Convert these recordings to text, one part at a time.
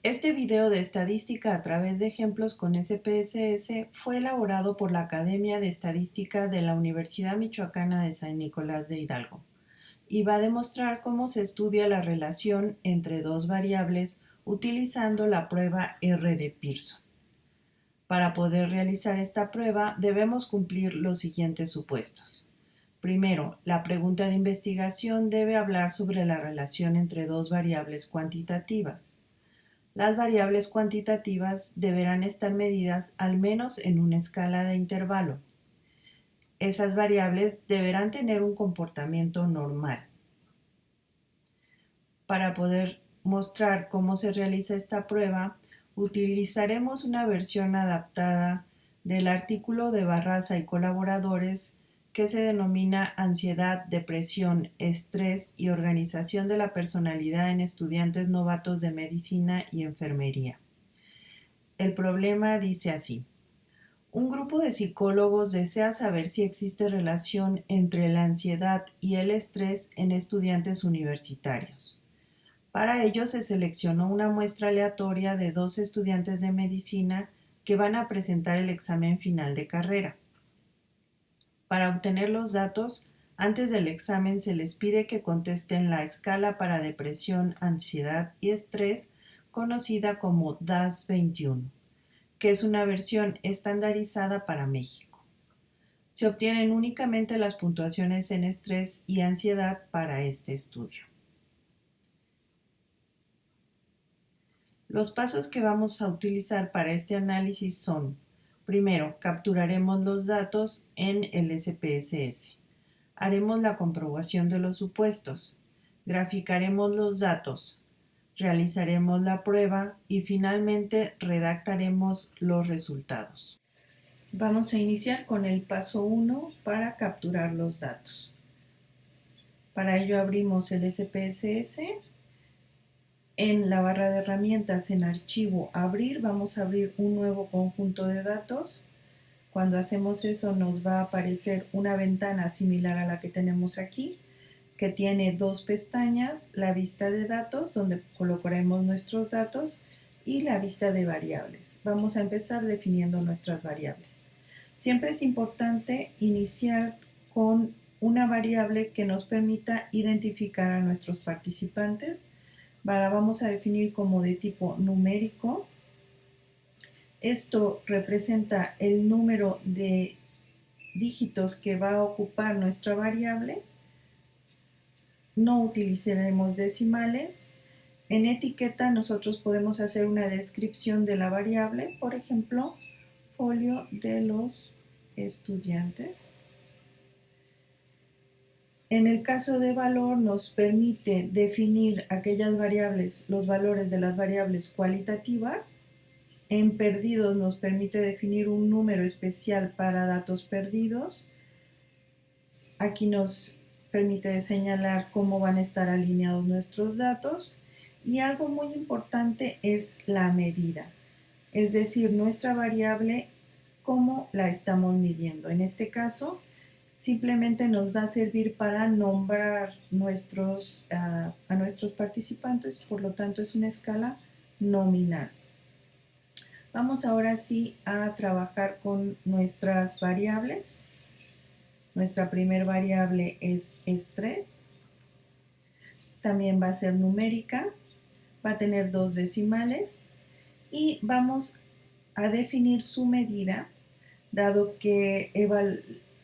Este video de estadística a través de ejemplos con SPSS fue elaborado por la Academia de Estadística de la Universidad Michoacana de San Nicolás de Hidalgo y va a demostrar cómo se estudia la relación entre dos variables utilizando la prueba R de Pearson. Para poder realizar esta prueba debemos cumplir los siguientes supuestos. Primero, la pregunta de investigación debe hablar sobre la relación entre dos variables cuantitativas. Las variables cuantitativas deberán estar medidas al menos en una escala de intervalo. Esas variables deberán tener un comportamiento normal. Para poder mostrar cómo se realiza esta prueba, utilizaremos una versión adaptada del artículo de Barraza y colaboradores que se denomina Ansiedad, depresión, estrés y organización de la personalidad en estudiantes novatos de medicina y enfermería. El problema dice así: un grupo de psicólogos desea saber si existe relación entre la ansiedad y el estrés en estudiantes universitarios. Para ello se seleccionó una muestra aleatoria de 2 estudiantes de medicina que van a presentar el examen final de carrera. Para obtener los datos, antes del examen se les pide que contesten la escala para depresión, ansiedad y estrés, conocida como DAS-21, que es una versión estandarizada para México. Se obtienen únicamente las puntuaciones en estrés y ansiedad para este estudio. Los pasos que vamos a utilizar para este análisis son: primero, capturaremos los datos en el SPSS. Haremos la comprobación de los supuestos. Graficaremos los datos. Realizaremos la prueba y finalmente redactaremos los resultados. Vamos a iniciar con el paso 1 para capturar los datos. Para ello abrimos el SPSS. En la barra de herramientas, en archivo, abrir, vamos a abrir un nuevo conjunto de datos. Cuando hacemos eso nos va a aparecer una ventana similar a la que tenemos aquí, que tiene 2 pestañas: la vista de datos, donde colocaremos nuestros datos, y la vista de variables. Vamos a empezar definiendo nuestras variables. Siempre es importante iniciar con una variable que nos permita identificar a nuestros participantes. Vamos a definir como de tipo numérico. Esto representa el número de dígitos que va a ocupar nuestra variable. No utilizaremos decimales. En etiqueta nosotros podemos hacer una descripción de la variable, por ejemplo, folio de los estudiantes. En el caso de valor nos permite definir aquellas variables, los valores de las variables cualitativas. En perdidos nos permite definir un número especial para datos perdidos. Aquí nos permite señalar cómo van a estar alineados nuestros datos. Y algo muy importante es la medida, es decir, nuestra variable, cómo la estamos midiendo. En este caso, simplemente nos va a servir para nombrar a nuestros participantes, por lo tanto es una escala nominal. Vamos ahora sí a trabajar con nuestras variables. Nuestra primera variable es estrés. También va a ser numérica, va a tener 2 decimales y vamos a definir su medida, dado que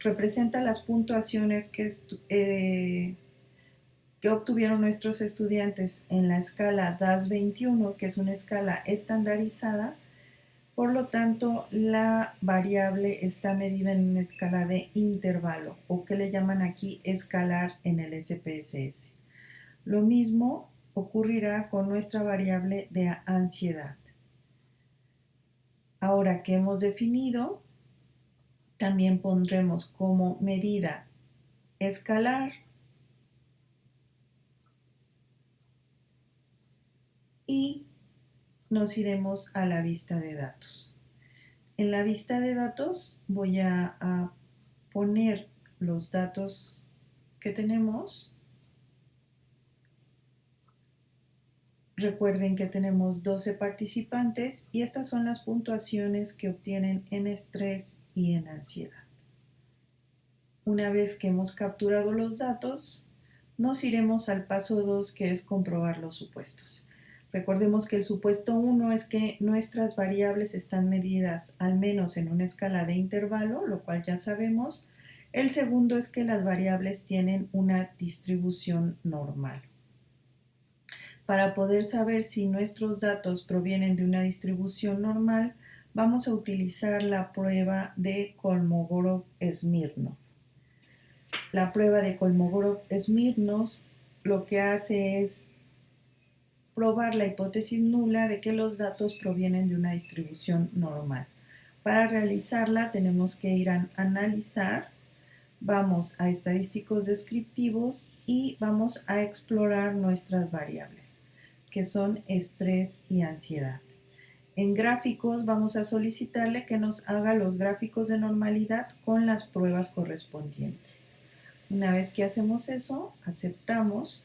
representa las puntuaciones que obtuvieron nuestros estudiantes en la escala DAS-21, que es una escala estandarizada. Por lo tanto, la variable está medida en una escala de intervalo, o que le llaman aquí escalar en el SPSS. Lo mismo ocurrirá con nuestra variable de ansiedad. Ahora que hemos definido, también pondremos como medida escalar y nos iremos a la vista de datos. En la vista de datos voy a poner los datos que tenemos. Recuerden que tenemos 12 participantes y estas son las puntuaciones que obtienen en estrés y en ansiedad. Una vez que hemos capturado los datos, nos iremos al paso 2, que es comprobar los supuestos. Recordemos que el supuesto 1 es que nuestras variables están medidas al menos en una escala de intervalo, lo cual ya sabemos. El segundo es que las variables tienen una distribución normal. Para poder saber si nuestros datos provienen de una distribución normal, vamos a utilizar la prueba de Kolmogorov-Smirnov. La prueba de Kolmogorov-Smirnov lo que hace es probar la hipótesis nula de que los datos provienen de una distribución normal. Para realizarla tenemos que ir a analizar, vamos a estadísticos descriptivos y vamos a explorar nuestras variables, que son estrés y ansiedad. En gráficos vamos a solicitarle que nos haga los gráficos de normalidad con las pruebas correspondientes. Una vez que hacemos eso, aceptamos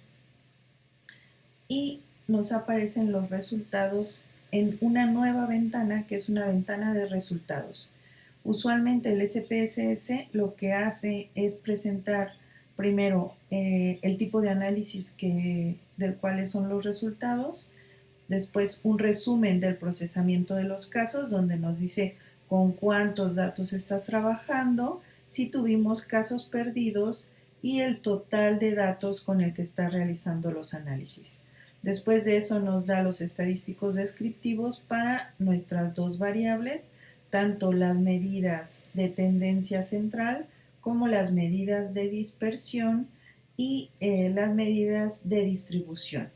y nos aparecen los resultados en una nueva ventana, que es una ventana de resultados. Usualmente el SPSS lo que hace es presentar primero el tipo de análisis del cual son los resultados, después un resumen del procesamiento de los casos donde nos dice con cuántos datos está trabajando, si tuvimos casos perdidos y el total de datos con el que está realizando los análisis. Después de eso nos da los estadísticos descriptivos para nuestras dos variables, tanto las medidas de tendencia central como las medidas de dispersión y las medidas de distribución.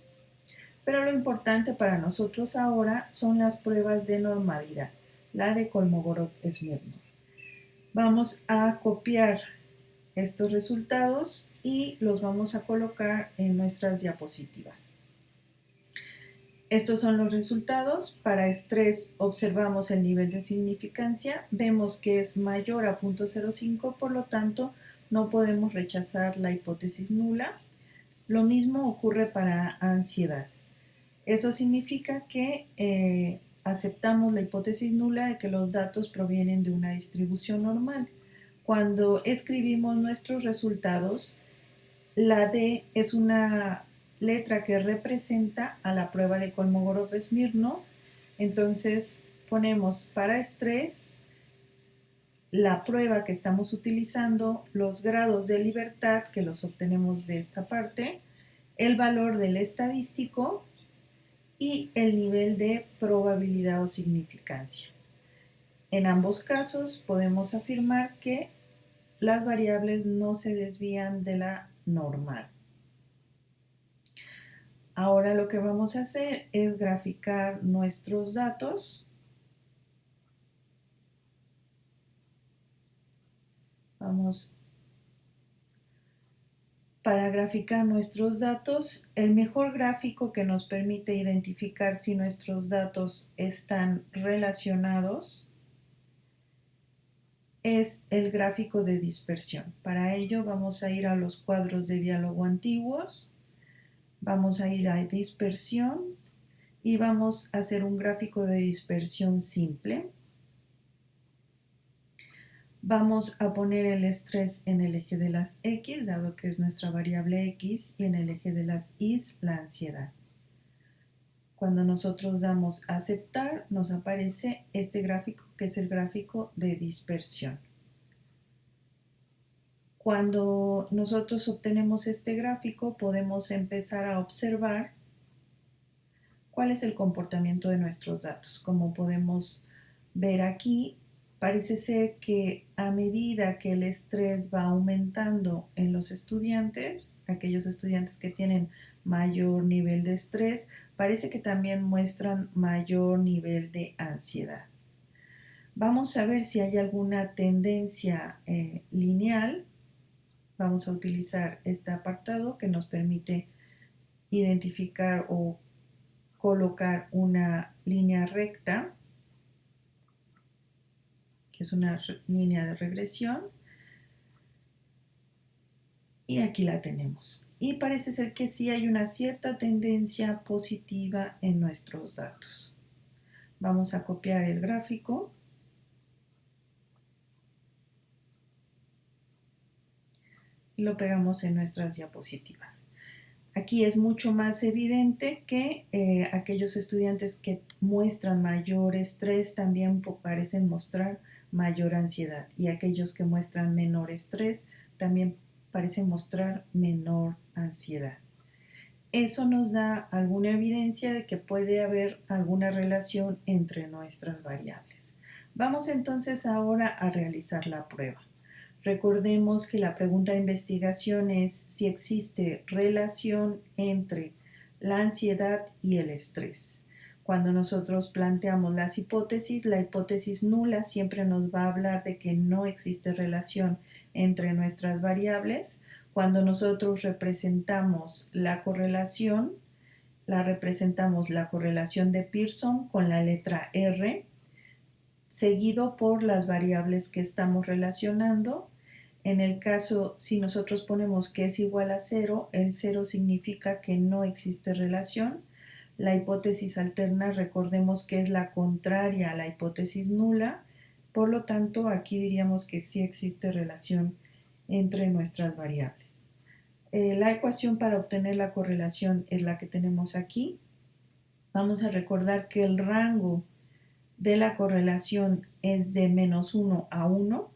Pero lo importante para nosotros ahora son las pruebas de normalidad, la de Kolmogorov-Smirnov. Vamos a copiar estos resultados y los vamos a colocar en nuestras diapositivas. Estos son los resultados. Para estrés observamos el nivel de significancia, vemos que es mayor a 0.05, por lo tanto no podemos rechazar la hipótesis nula. Lo mismo ocurre para ansiedad. Eso significa que aceptamos la hipótesis nula de que los datos provienen de una distribución normal. Cuando escribimos nuestros resultados, la D es una letra que representa a la prueba de Kolmogorov-Smirnov. Entonces ponemos para estrés la prueba que estamos utilizando, los grados de libertad que los obtenemos de esta parte, el valor del estadístico y el nivel de probabilidad o significancia. En ambos casos podemos afirmar que las variables no se desvían de la normal. Ahora lo que vamos a hacer es graficar nuestros datos. Para graficar nuestros datos, el mejor gráfico que nos permite identificar si nuestros datos están relacionados es el gráfico de dispersión. Para ello vamos a ir a los cuadros de diálogo antiguos, vamos a ir a dispersión y vamos a hacer un gráfico de dispersión simple. Vamos a poner el estrés en el eje de las X, dado que es nuestra variable X, y en el eje de las Y, la ansiedad. Cuando nosotros damos a aceptar, nos aparece este gráfico, que es el gráfico de dispersión. Cuando nosotros obtenemos este gráfico, podemos empezar a observar cuál es el comportamiento de nuestros datos. Como podemos ver aquí, parece ser que a medida que el estrés va aumentando en los estudiantes, aquellos estudiantes que tienen mayor nivel de estrés, parece que también muestran mayor nivel de ansiedad. Vamos a ver si hay alguna tendencia lineal. Vamos a utilizar este apartado que nos permite identificar o colocar una línea recta, que es una línea de regresión, y aquí la tenemos. y parece ser que sí hay una cierta tendencia positiva en nuestros datos. Vamos a copiar el gráfico y lo pegamos en nuestras diapositivas. Aquí es mucho más evidente que aquellos estudiantes que muestran mayor estrés también parecen mostrar mayor ansiedad, y aquellos que muestran menor estrés también parecen mostrar menor ansiedad. Eso nos da alguna evidencia de que puede haber alguna relación entre nuestras variables. Vamos entonces ahora a realizar la prueba. Recordemos que la pregunta de investigación es si existe relación entre la ansiedad y el estrés. Cuando nosotros planteamos las hipótesis, la hipótesis nula siempre nos va a hablar de que no existe relación entre nuestras variables. Cuando nosotros representamos la correlación, representamos la correlación de Pearson con la letra R, seguido por las variables que estamos relacionando. En el caso, si nosotros ponemos que es igual a 0, el 0 significa que no existe relación. La hipótesis alterna, recordemos que es la contraria a la hipótesis nula, por lo tanto aquí diríamos que sí existe relación entre nuestras variables. La ecuación para obtener la correlación es la que tenemos aquí. Vamos a recordar que el rango de la correlación es de -1 a 1.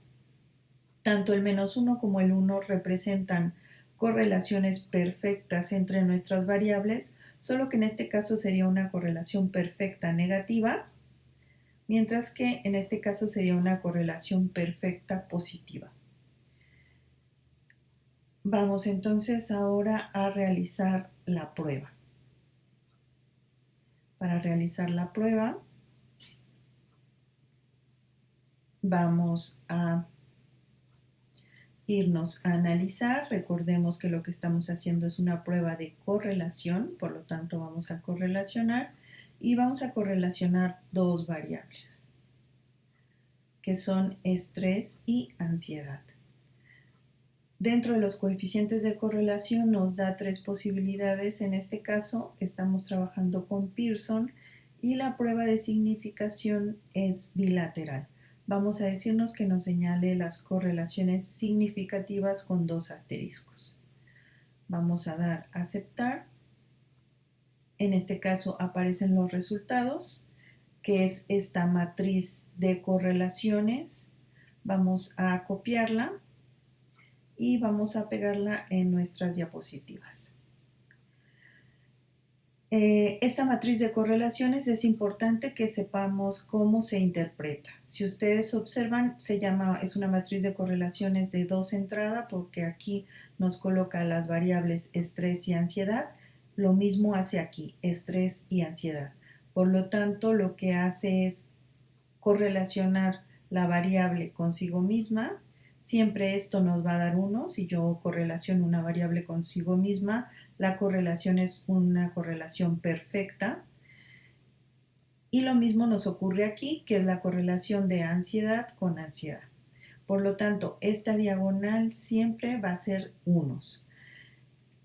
Tanto el -1 como el 1 representan correlaciones perfectas entre nuestras variables, solo que en este caso sería una correlación perfecta negativa, mientras que en este caso sería una correlación perfecta positiva. Vamos entonces ahora a realizar la prueba. Para realizar la prueba, vamos a irnos a analizar. Recordemos que lo que estamos haciendo es una prueba de correlación, por lo tanto vamos a correlacionar y vamos a correlacionar dos variables, que son estrés y ansiedad. Dentro de los coeficientes de correlación nos da tres posibilidades. En este caso estamos trabajando con Pearson y la prueba de significación es bilateral. Vamos a decirnos que nos señale las correlaciones significativas con dos asteriscos. Vamos a dar a aceptar. En este caso aparecen los resultados, que es esta matriz de correlaciones. Vamos a copiarla y vamos a pegarla en nuestras diapositivas. Esta matriz de correlaciones es importante que sepamos cómo se interpreta. Si ustedes observan, es una matriz de correlaciones de dos entradas, porque aquí nos coloca las variables estrés y ansiedad. Lo mismo hace aquí, estrés y ansiedad. Por lo tanto, lo que hace es correlacionar la variable consigo misma. Siempre esto nos va a dar 1. Si yo correlaciono una variable consigo misma, la correlación es una correlación perfecta. Y lo mismo nos ocurre aquí, que es la correlación de ansiedad con ansiedad. Por lo tanto, esta diagonal siempre va a ser unos.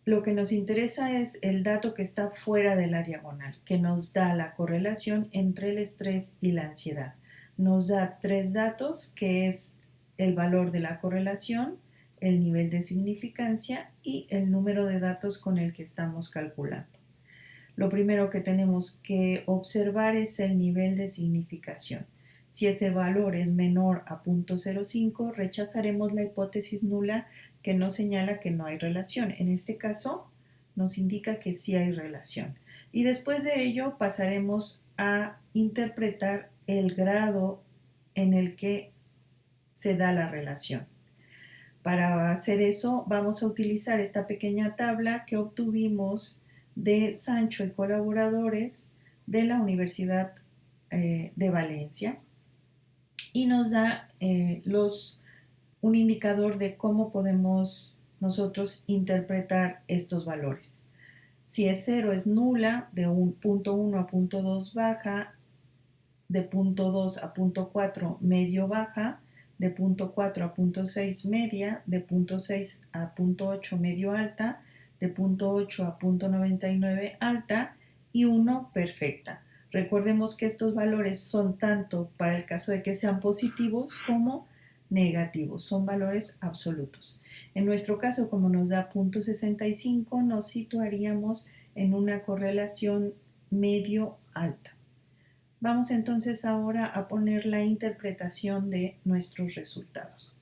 Lo que nos interesa es el dato que está fuera de la diagonal, que nos da la correlación entre el estrés y la ansiedad. Nos da tres datos, que es el valor de la correlación, el nivel de significancia y el número de datos con el que estamos calculando. Lo primero que tenemos que observar es el nivel de significación. Si ese valor es menor a 0.05, rechazaremos la hipótesis nula que nos señala que no hay relación. En este caso, nos indica que sí hay relación. Y después de ello pasaremos a interpretar el grado en el que se da la relación. Para hacer eso vamos a utilizar esta pequeña tabla que obtuvimos de Sancho y colaboradores de la Universidad de Valencia, y nos da un indicador de cómo podemos nosotros interpretar estos valores. Si es 0 es nula, de 0.1 a 0.2 baja, de 0.2 a 0.4 medio baja, de 0.4 a 0.6 media, de 0.6 a 0.8 medio alta, de 0.8 a 0.99 alta y 1 perfecta. Recordemos que estos valores son tanto para el caso de que sean positivos como negativos, son valores absolutos. En nuestro caso, como nos da 0.65, nos situaríamos en una correlación medio-alta. Vamos entonces ahora a poner la interpretación de nuestros resultados.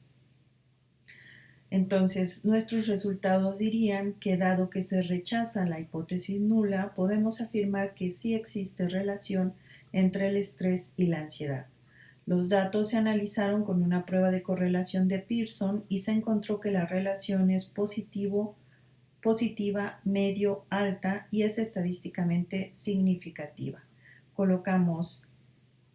Entonces, nuestros resultados dirían que dado que se rechaza la hipótesis nula, podemos afirmar que sí existe relación entre el estrés y la ansiedad. Los datos se analizaron con una prueba de correlación de Pearson y se encontró que la relación es positiva, medio, alta y es estadísticamente significativa. Colocamos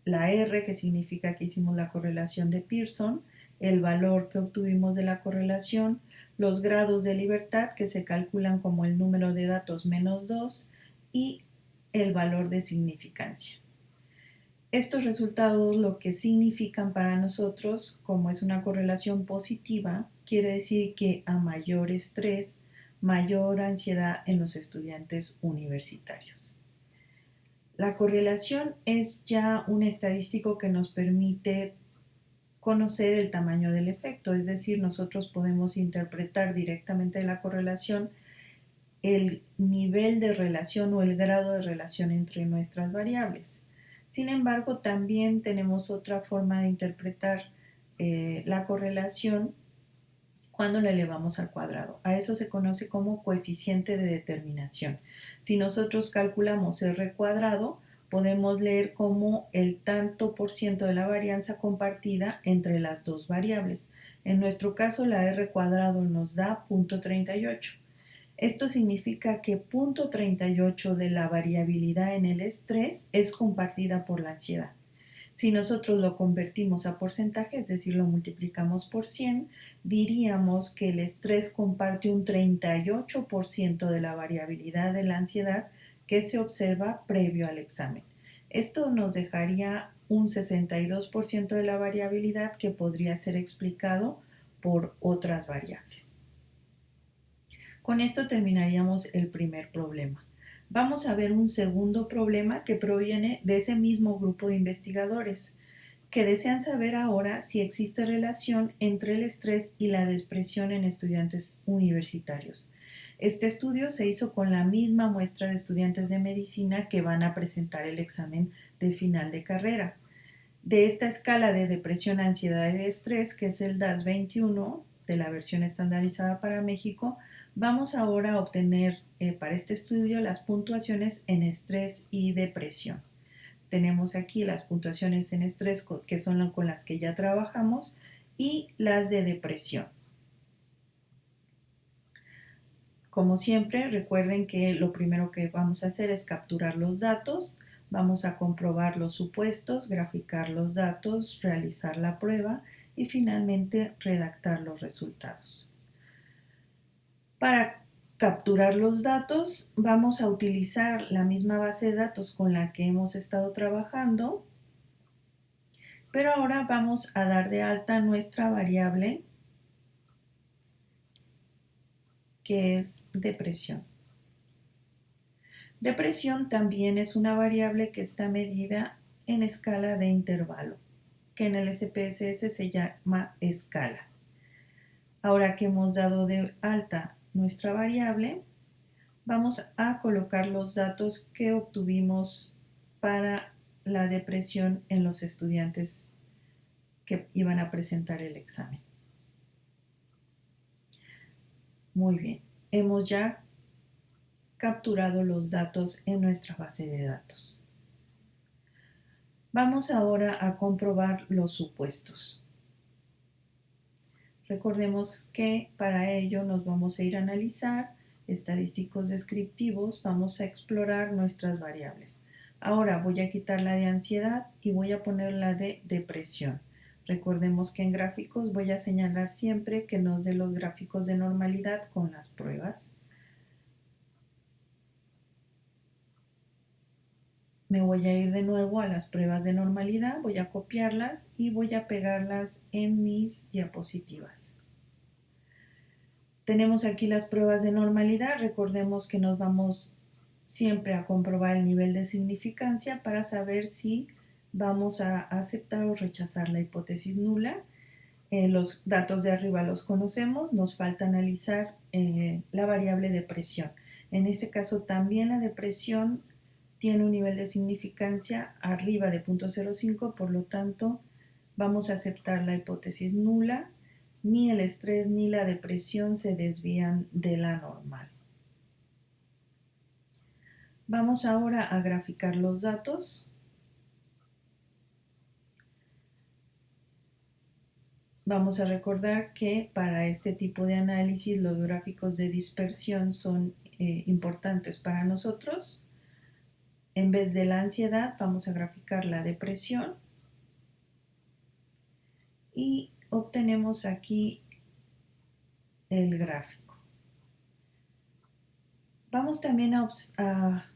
la R, que significa que hicimos la correlación de Pearson, el valor que obtuvimos de la correlación, los grados de libertad, que se calculan como el número de datos menos 2, y el valor de significancia. Estos resultados lo que significan para nosotros, como es una correlación positiva, quiere decir que a mayor estrés, mayor ansiedad en los estudiantes universitarios. La correlación es ya un estadístico que nos permite conocer el tamaño del efecto, es decir, nosotros podemos interpretar directamente la correlación el nivel de relación o el grado de relación entre nuestras variables. Sin embargo, también tenemos otra forma de interpretar la correlación cuando la elevamos al cuadrado. A eso se conoce como coeficiente de determinación. Si nosotros calculamos R cuadrado, podemos leer como el tanto por ciento de la varianza compartida entre las dos variables. En nuestro caso, la R cuadrado nos da 0.38. Esto significa que 0.38 de la variabilidad en el estrés es compartida por la ansiedad. Si nosotros lo convertimos a porcentaje, es decir, lo multiplicamos por 100, diríamos que el estrés comparte un 38% de la variabilidad de la ansiedad que se observa previo al examen. Esto nos dejaría un 62% de la variabilidad que podría ser explicado por otras variables. Con esto terminaríamos el primer problema. Vamos a ver un segundo problema que proviene de ese mismo grupo de investigadores, que desean saber ahora si existe relación entre el estrés y la depresión en estudiantes universitarios. Este estudio se hizo con la misma muestra de estudiantes de medicina que van a presentar el examen de final de carrera. De esta escala de depresión, ansiedad y estrés, que es el DAS-21 de la versión estandarizada para México, vamos ahora a obtener para este estudio las puntuaciones en estrés y depresión. Tenemos aquí las puntuaciones en estrés, que son con las que ya trabajamos, y las de depresión. Como siempre, recuerden que lo primero que vamos a hacer es capturar los datos, vamos a comprobar los supuestos, graficar los datos, realizar la prueba y finalmente redactar los resultados. Para capturar los datos vamos a utilizar la misma base de datos con la que hemos estado trabajando, pero ahora vamos a dar de alta nuestra variable que es depresión. Depresión también es una variable que está medida en escala de intervalo, que en el SPSS se llama escala. Ahora que hemos dado de alta nuestra variable, vamos a colocar los datos que obtuvimos para la depresión en los estudiantes que iban a presentar el examen. Muy bien, hemos ya capturado los datos en nuestra base de datos. Vamos ahora a comprobar los supuestos. Recordemos que para ello nos vamos a ir a analizar estadísticos descriptivos, vamos a explorar nuestras variables. Ahora voy a quitar la de ansiedad y voy a poner la de depresión. Recordemos que en gráficos voy a señalar siempre que nos dé los gráficos de normalidad con las pruebas. Me voy a ir de nuevo a las pruebas de normalidad, voy a copiarlas y voy a pegarlas en mis diapositivas. Tenemos aquí las pruebas de normalidad. Recordemos que nos vamos siempre a comprobar el nivel de significancia para saber si vamos a aceptar o rechazar la hipótesis nula. Los datos de arriba los conocemos, nos falta analizar la variable de presión. En este caso también la depresión tiene un nivel de significancia arriba de 0.05, por lo tanto vamos a aceptar la hipótesis nula. Ni el estrés ni la depresión se desvían de la normal. Vamos ahora a graficar los datos. Vamos a recordar que para este tipo de análisis los gráficos de dispersión son importantes para nosotros. En vez de la ansiedad vamos a graficar la depresión y obtenemos aquí el gráfico. Vamos también a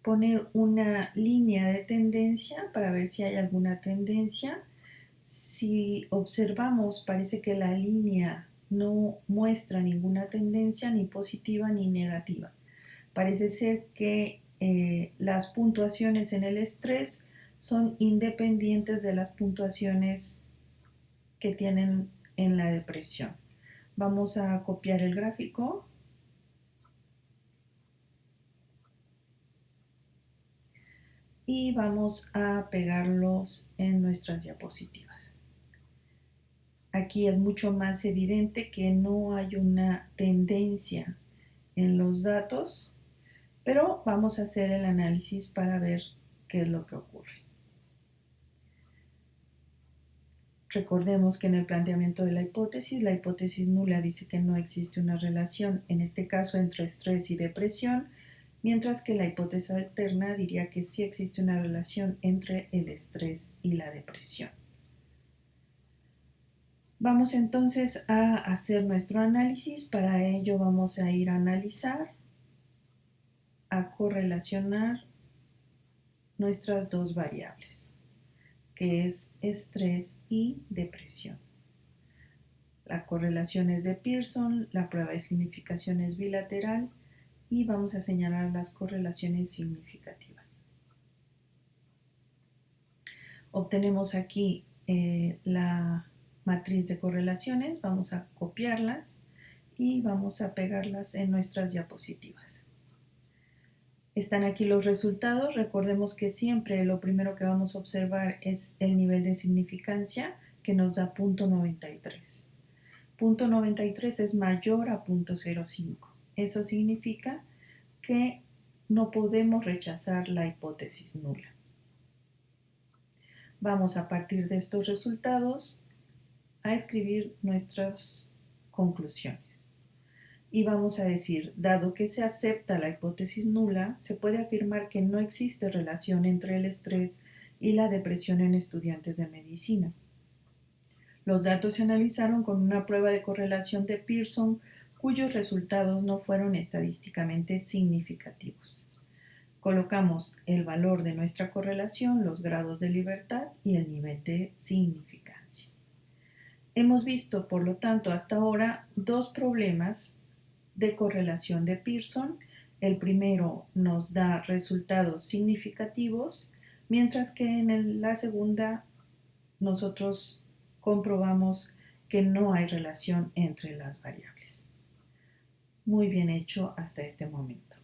poner una línea de tendencia para ver si hay alguna tendencia. Si observamos, parece que la línea no muestra ninguna tendencia ni positiva ni negativa. Parece ser que las puntuaciones en el estrés son independientes de las puntuaciones que tienen en la depresión. Vamos a copiar el gráfico. Y vamos a pegarlos en nuestras diapositivas. Aquí es mucho más evidente que no hay una tendencia en los datos, pero vamos a hacer el análisis para ver qué es lo que ocurre. Recordemos que en el planteamiento de la hipótesis nula dice que no existe una relación, en este caso entre estrés y depresión, mientras que la hipótesis alterna diría que sí existe una relación entre el estrés y la depresión. Vamos entonces a hacer nuestro análisis. Para ello vamos a ir a analizar, a correlacionar nuestras dos variables, que es estrés y depresión. La correlación es de Pearson, la prueba de significación es bilateral y vamos a señalar las correlaciones significativas. Obtenemos aquí la matriz de correlaciones, vamos a copiarlas y vamos a pegarlas en nuestras diapositivas. Están aquí los resultados. Recordemos que siempre lo primero que vamos a observar es el nivel de significancia, que nos da 0.93. 0.93 es mayor a 0.05. Eso significa que no podemos rechazar la hipótesis nula. Vamos a partir de estos resultados a escribir nuestras conclusiones. Y vamos a decir, dado que se acepta la hipótesis nula, se puede afirmar que no existe relación entre el estrés y la depresión en estudiantes de medicina. Los datos se analizaron con una prueba de correlación de Pearson, cuyos resultados no fueron estadísticamente significativos. Colocamos el valor de nuestra correlación, los grados de libertad y el nivel de significancia. Hemos visto, por lo tanto, hasta ahora dos problemas de correlación de Pearson. El primero nos da resultados significativos, mientras que en la segunda nosotros comprobamos que no hay relación entre las variables. Muy bien hecho hasta este momento.